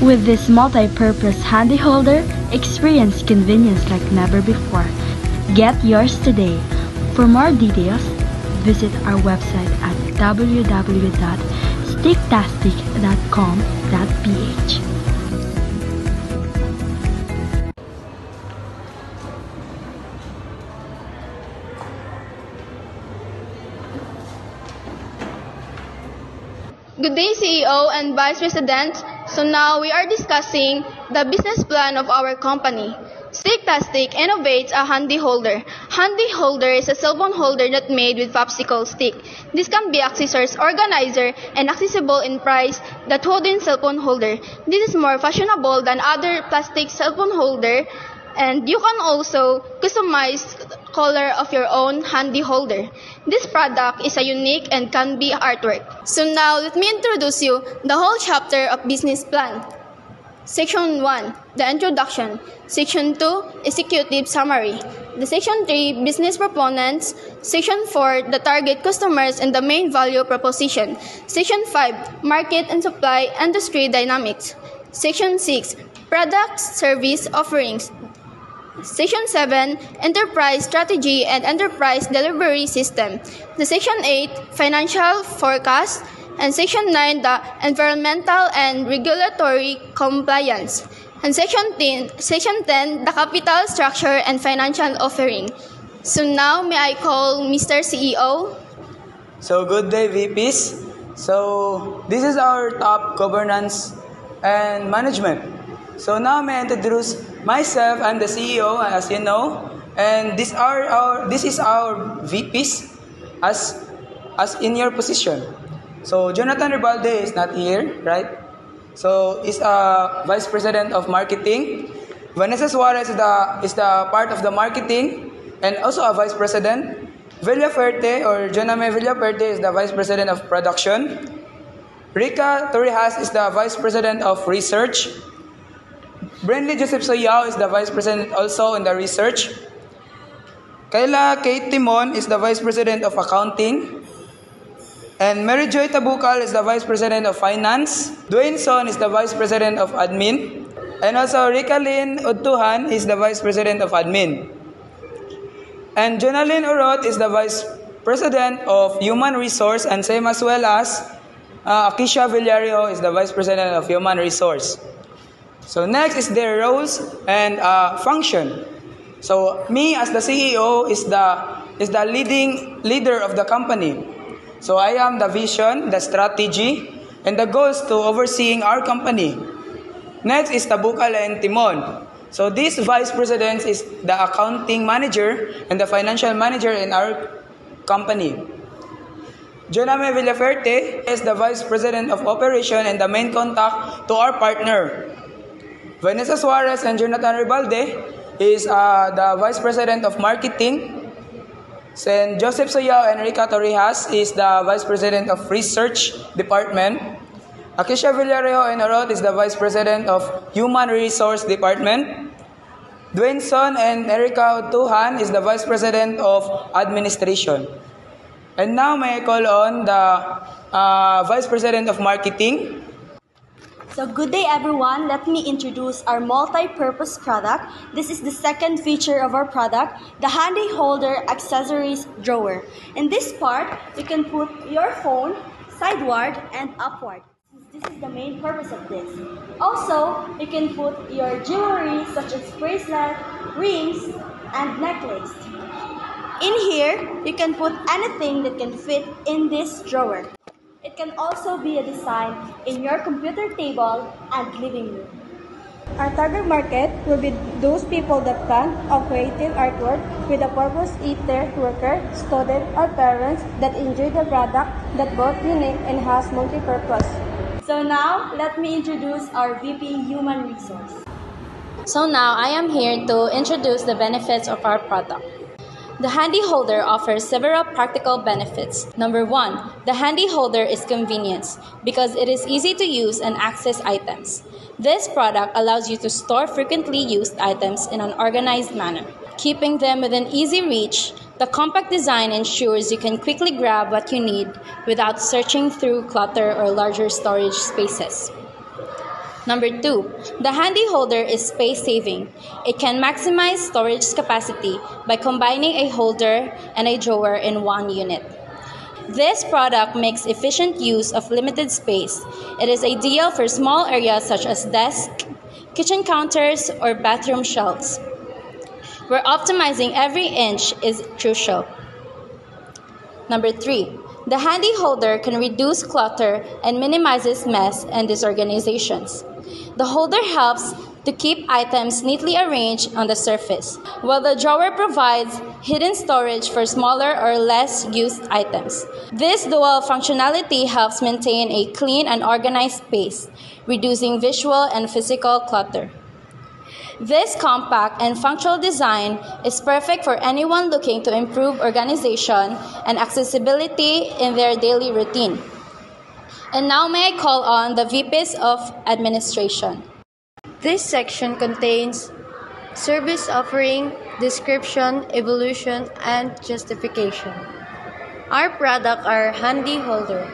With this multi-purpose handy holder, experience convenience like never before. Get yours today. For more details, visit our website at www.sticktastic.com.ph. Good day, CEO and Vice President. So now we are discussing the business plan of our company. Sticktastic innovates a handy holder. Handy holder is a cell phone holder that made with popsicle stick. This can be accessories, organizer, and accessible in price that wooden cell phone holder. This is more fashionable than other plastic cell phone holder, and you can also customize color of your own handy holder. This product is a unique and can be artwork. So now let me introduce you the whole chapter of business plan. Section 1, the introduction. Section 2, executive summary. The Section 3, business proponents. Section 4, the target customers and the main value proposition. Section 5, market and supply industry dynamics. Section 6, products, service offerings. Section 7, Enterprise Strategy and Enterprise Delivery System. The Section 8, Financial Forecast. And Section 9, the Environmental and Regulatory Compliance. And Section 10, the Capital Structure and Financial Offering. So now, may I call Mr. CEO? So good day, VPs. So this is our top governance and management. So now may I introduce myself. I'm the CEO, as you know, and this is our VPs as in your position. So Jonathan Ribalde is not here, right? So he's a Vice President of Marketing. Vanessa Suarez is the part of the marketing and also a Vice President. Villaferte or Joname Villaferte is the Vice President of Production. Rica Torrijas is the Vice President of Research. Brandley Joseph Soyao is the Vice President also in the Research. Kayla Kate Timon is the Vice President of Accounting. And Mary Joy Tabukal is the Vice President of Finance. Dwayne Son is the Vice President of Admin. And also Rika Lynn Udtuhan is the Vice President of Admin. And Jonalyn Urot is the Vice President of Human Resource, and same as well as Akisha Villario is the Vice President of Human Resource. So next is their roles and function. So me as the CEO is the leader of the company. So I am the vision, the strategy, and the goals to overseeing our company. Next is Tabukal and Timon. So this vice president is the accounting manager and the financial manager in our company. Joname Villaferte is the vice president of operation and the main contact to our partner. Vanessa Suarez and Jonathan Ribalde is the vice president of marketing. Then Joseph Soyao and Rica Torrijas is the Vice President of Research Department. Akisha Villarejo and Arot is the Vice President of Human Resource Department. Dwayne Son and Erica Utuhan is the Vice President of Administration. And now may I call on the Vice President of Marketing. So good day everyone, let me introduce our multi-purpose product. This is the second feature of our product, the handy holder accessories drawer. In this part, you can put your phone sideward and upward. This is the main purpose of this. Also, you can put your jewelry such as bracelet, rings, and necklace. In here, you can put anything that can fit in this drawer. It can also be a design in your computer table and living room. Our target market will be those people that plan of creative artwork with a purpose, either worker, student, or parents that enjoy the product that both unique and has multi-purpose. So now, let me introduce our VP Human Resource. So now I am here to introduce the benefits of our product. The handy holder offers several practical benefits. Number 1, the handy holder is convenience because it is easy to use and access items. This product allows you to store frequently used items in an organized manner, keeping them within easy reach. The compact design ensures you can quickly grab what you need without searching through clutter or larger storage spaces. Number 2, the handy holder is space saving. It can maximize storage capacity by combining a holder and a drawer in one unit. This product makes efficient use of limited space. It is ideal for small areas such as desks, kitchen counters, or bathroom shelves, where optimizing every inch is crucial. Number 3, the handy holder can reduce clutter and minimizes mess and disorganizations. The holder helps to keep items neatly arranged on the surface, while the drawer provides hidden storage for smaller or less used items. This dual functionality helps maintain a clean and organized space, reducing visual and physical clutter. This compact and functional design is perfect for anyone looking to improve organization and accessibility in their daily routine. And now may I call on the VPs of Administration. This section contains service offering, description, evolution, and justification. Our product are handy holder.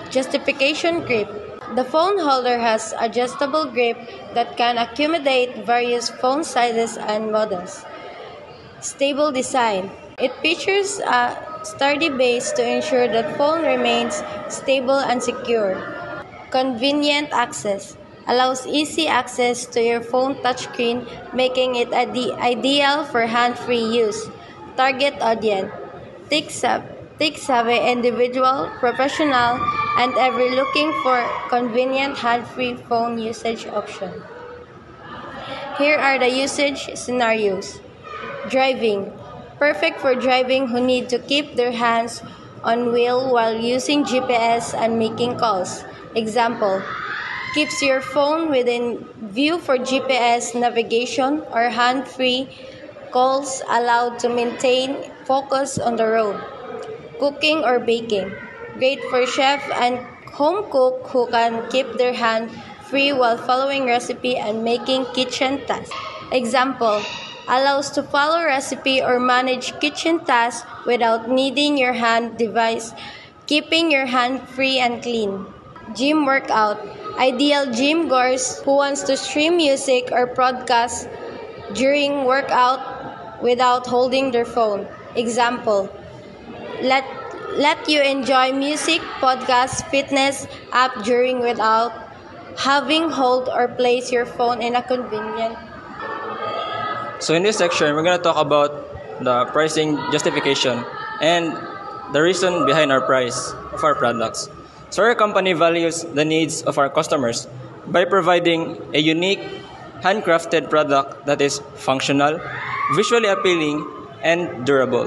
Justification grip. The phone holder has adjustable grip that can accommodate various phone sizes and models. Stable design. It features a sturdy base to ensure that phone remains stable and secure. Convenient access. Allows easy access to your phone touchscreen, making it ideal for hand-free use. Target audience. Tech-savvy individual, professional, and ever looking for convenient hand-free phone usage option. Here are the usage scenarios. Driving. Perfect for driving who need to keep their hands on wheel while using GPS and making calls. Example, keeps your phone within view for GPS navigation or hand-free calls allowed to maintain focus on the road. Cooking or baking. Great for chef and home cook who can keep their hand free while following recipe and making kitchen tasks. Example, allows to follow recipe or manage kitchen tasks without needing your hand device, keeping your hand free and clean. Gym workout. Ideal gym goers who wants to stream music or podcast during workout without holding their phone. Example, let you enjoy music, podcast, fitness app during without having hold or place your phone in a convenient. So in this section, we're going to talk about the pricing justification and the reason behind our price of our products. So our company values the needs of our customers by providing a unique, handcrafted product that is functional, visually appealing, and durable.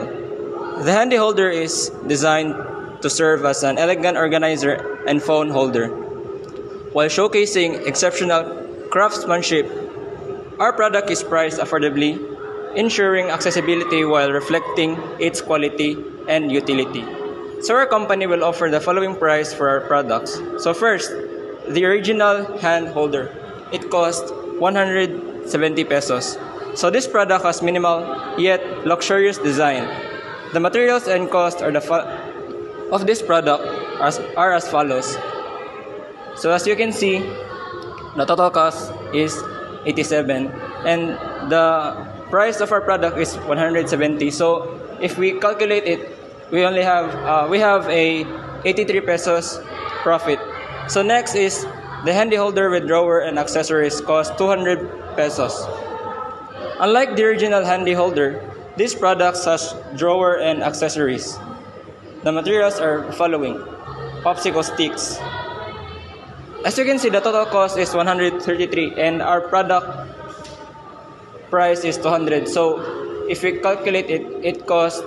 The handy holder is designed to serve as an elegant organizer and phone holder. While showcasing exceptional craftsmanship, our product is priced affordably, ensuring accessibility while reflecting its quality and utility. So our company will offer the following price for our products. So first, the original hand holder. It costs 170 pesos. So this product has minimal yet luxurious design. The materials and cost of this product are as follows. So as you can see, the total cost is 87 and the price of our product is 170. So if we calculate it, we have a 83 pesos profit. So next is the handy holder with drawer and accessories cost 200 pesos. Unlike the original handy holder, this product has drawer and accessories. The materials are following: popsicle sticks. As you can see, the total cost is 133 and our product price is 200. So if we calculate it, it costs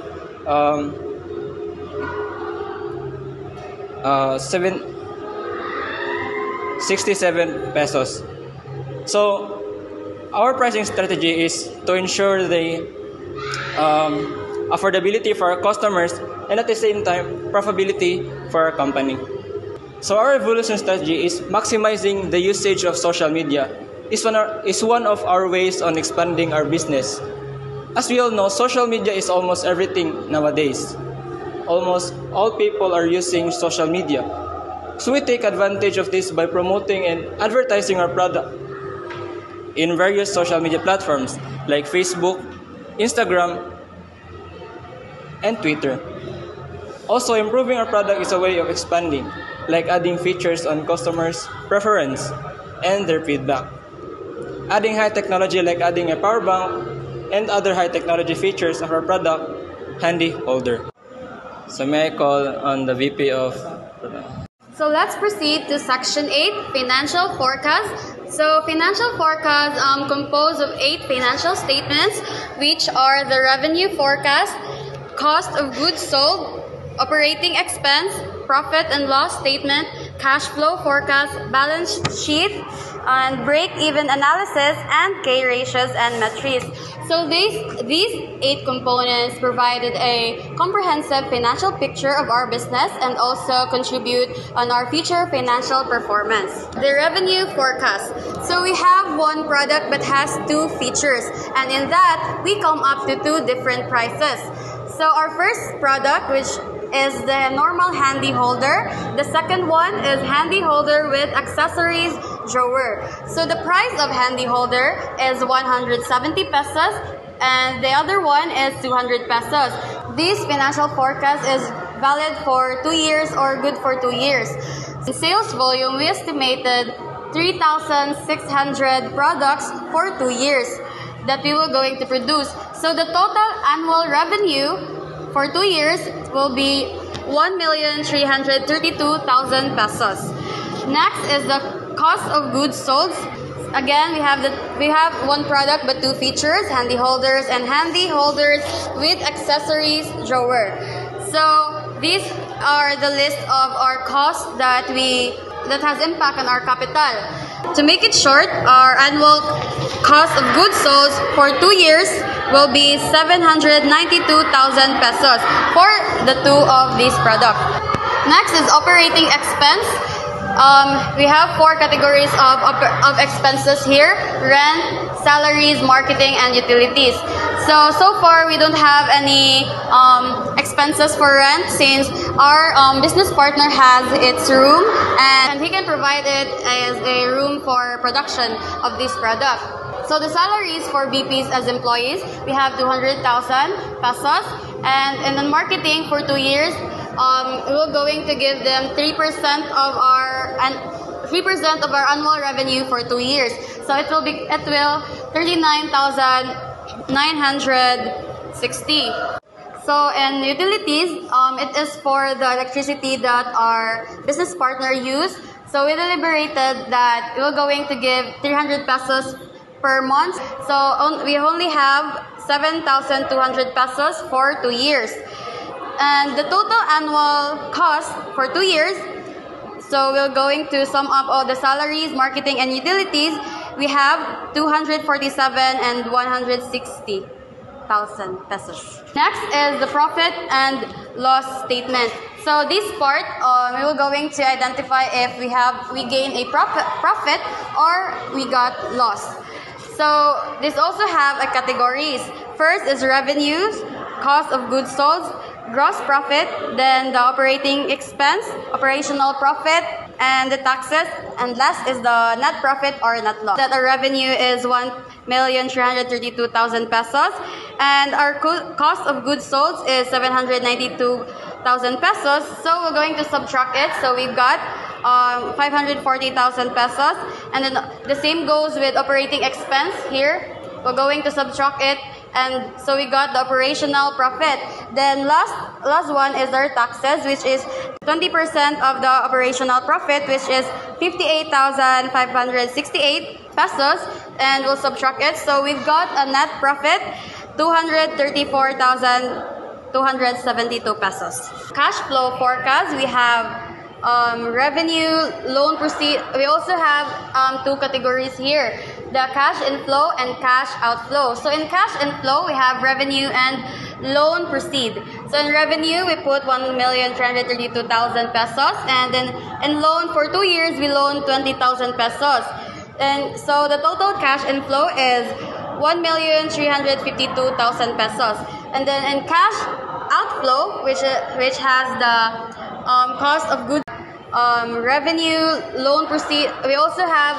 67 pesos. So our pricing strategy is to ensure the affordability for our customers and at the same time profitability for our company. So our evolution strategy is maximizing the usage of social media is one of our ways on expanding our business. As we all know, social media is almost everything nowadays. Almost all people are using social media. So we take advantage of this by promoting and advertising our product in various social media platforms like Facebook, Instagram, and Twitter. Also, improving our product is a way of expanding, like adding features on customers' preference and their feedback. Adding high technology like adding a power bank and other high technology features of our product, Handy Holder. So may I call on the VP of... So let's proceed to Section 8, Financial Forecast. So financial forecast composed of 8 financial statements, which are the revenue forecast, cost of goods sold, operating expense, profit and loss statement, cash flow forecast, balance sheet, and break-even analysis, and key ratios and metrics. So these 8 components provided a comprehensive financial picture of our business and also contribute on our future financial performance. The revenue forecast. So we have one product but has 2 features, and in that we come up to 2 different prices. So our first product, which is the normal handy holder. The second one is handy holder with accessories drawer. So the price of handy holder is 170 pesos and the other one is 200 pesos. This financial forecast is valid for 2 years or good for 2 years. In sales volume, we estimated 3,600 products for 2 years that we were going to produce. So the total annual revenue for 2 years will be 1,332,000 pesos. Next is the cost of goods sold. Again, we have one product but 2 features, handy holders and handy holders with accessories drawer. So these are the list of our costs that has impact on our capital. To make it short, our annual cost of goods sold for 2 years will be 792,000 pesos for the 2 of these products. Next is operating expense. We have 4 categories of expenses here: rent, salaries, marketing, and utilities. So far we don't have any expenses for rent since our business partner has its room and he can provide it as a room for production of this product. So the salaries for BPs as employees, we have 200,000 pesos, and in the marketing for 2 years, we're going to give them 3% of our annual revenue for 2 years. So it will 39,960. So in utilities, it is for the electricity that our business partner use. So we deliberated that we're going to give 300 pesos per month. So we only have 7,200 pesos for 2 years. And the total annual cost for 2 years, so we're going to sum up all the salaries, marketing, and utilities. We have 247 and 160,000 pesos. Next is the profit and loss statement. So this part, we will going to identify if we gain a profit or we got loss. So this also have a categories. First is revenues, cost of goods sold, gross profit, then the operating expense, operational profit, and the taxes, and last is the net profit or net loss. That our revenue is 1,332,000 pesos, and our cost of goods sold is 792,000 pesos. So we're going to subtract it. So we've got 540,000 pesos, and then the same goes with operating expense here. We're going to subtract it, and so we got the operational profit. Then last one is our taxes, which is 20% of the operational profit, which is 58,568 pesos, and we'll subtract it. So we've got a net profit 234,272 pesos. Cash flow forecast, we have revenue, loan proceed. We also have 2 categories here: the cash inflow and cash outflow. So in cash inflow, we have revenue and loan proceed. So in revenue, we put 1,332,000 pesos, and then in loan for 2 years, we loan 20,000 pesos. And so the total cash inflow is 1,352,000 pesos. And then in cash outflow, which has the cost of goods, revenue, loan proceed. We also have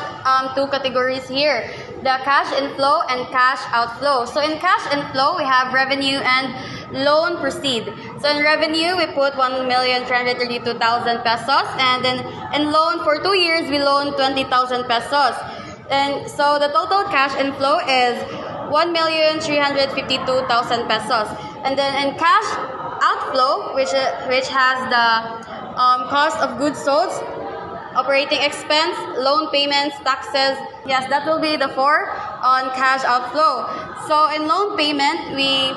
two categories here, the cash inflow and cash outflow. So in cash inflow, we have revenue and loan proceed. So in revenue, we put 1,332,000 pesos, and then in loan for 2 years, we loan 20,000 pesos. And so the total cash inflow is 1,352,000 pesos. And then in cash outflow, which has the cost of goods sold, operating expense, loan payments, taxes. Yes, that will be the 4 on cash outflow. So in loan payment, we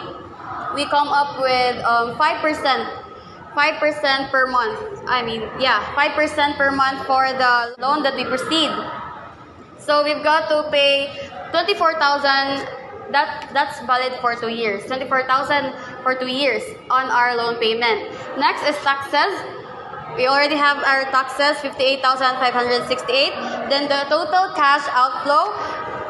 come up with 5% per month. 5% per month for the loan that we proceed. So we've got to pay 24,000. That's valid for 2 years. 24,000 for 2 years on our loan payment. Next is taxes. We already have our taxes, 58,568. Then the total cash outflow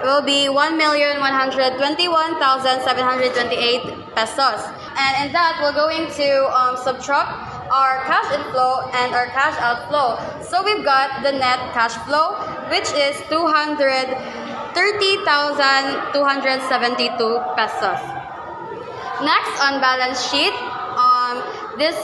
will be 1,121,728 pesos. And in that, we're going to subtract our cash inflow and our cash outflow. So we've got the net cash flow, which is 230,272 pesos. Next on balance sheet, this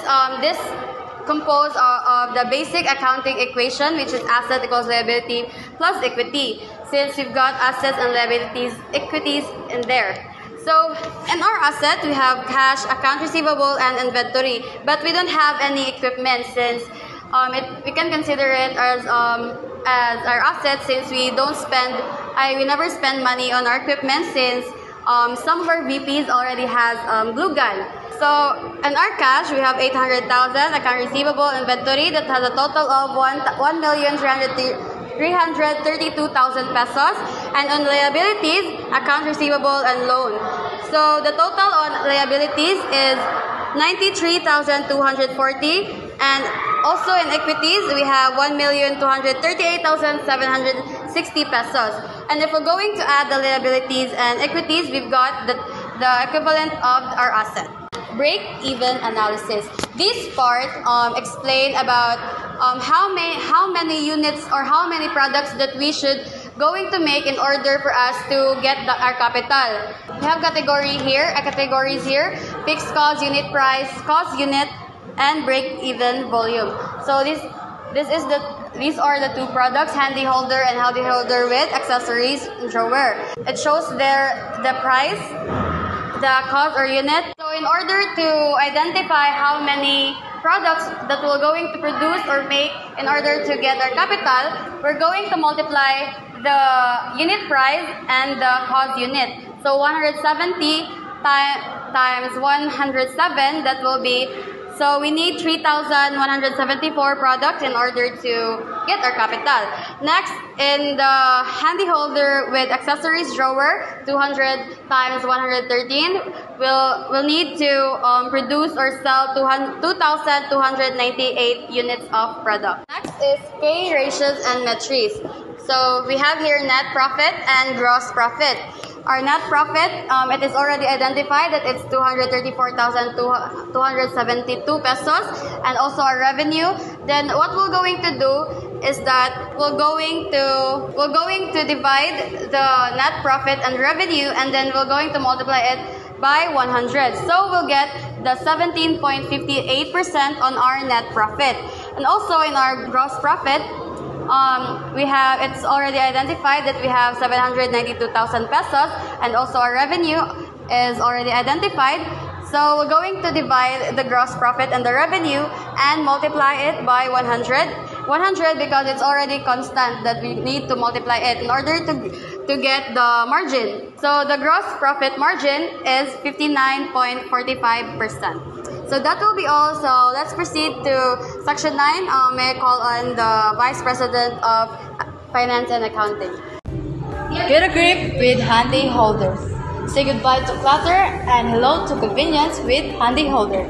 composed of the basic accounting equation, which is asset equals liability plus equity, since we've got assets and liabilities, equities in there. So in our asset, we have cash, account receivable, and inventory, but we don't have any equipment since we can consider it as our asset, since we never spend money on our equipment, since some of our VPs already has glue gun. So in our cash, we have 800,000 account receivable, inventory that has a total of 1,332,000 pesos, and on liabilities, account receivable and loan. So the total on liabilities is 93,240, and also in equities, we have 1,238,760 pesos. And if we're going to add the liabilities and equities, we've got the equivalent of our asset. Break-even analysis. This part explain about how many units or how many products that we should going to make in order for us to get our capital. We have categories here, fixed cost, unit price, cost unit, and break-even volume. So these are the two products, handy holder and handy holder with accessories drawer. It shows the price, the cost or unit. So in order to identify how many products that we're going to produce or make in order to get our capital, we're going to multiply the unit price and the cost unit. So 170 times 107, that will be, so we need 3,174 products in order to get our capital. Next, in the handy holder with accessories drawer, 200 times 113, we'll need to produce or sell 2,298 units of product. Next is pay ratios and metrics. So we have here net profit and gross profit. Our net profit, it is already identified that it's 234,272 pesos, and also our revenue. Then what we're going to do is that we're going to divide the net profit and revenue, and then we're going to multiply it by 100. So we'll get the 17.58% on our net profit. And also in our gross profit, it's already identified that we have 792,000 pesos, and also our revenue is already identified. So we're going to divide the gross profit and the revenue and multiply it by 100. 100 because it's already constant that we need to multiply it in order to get the margin. So the gross profit margin is 59.45%. So that will be all. So let's proceed to section 9. May I call on the Vice President of Finance and Accounting. Get a grip with handy holders. Say goodbye to clutter and hello to convenience with handy holder.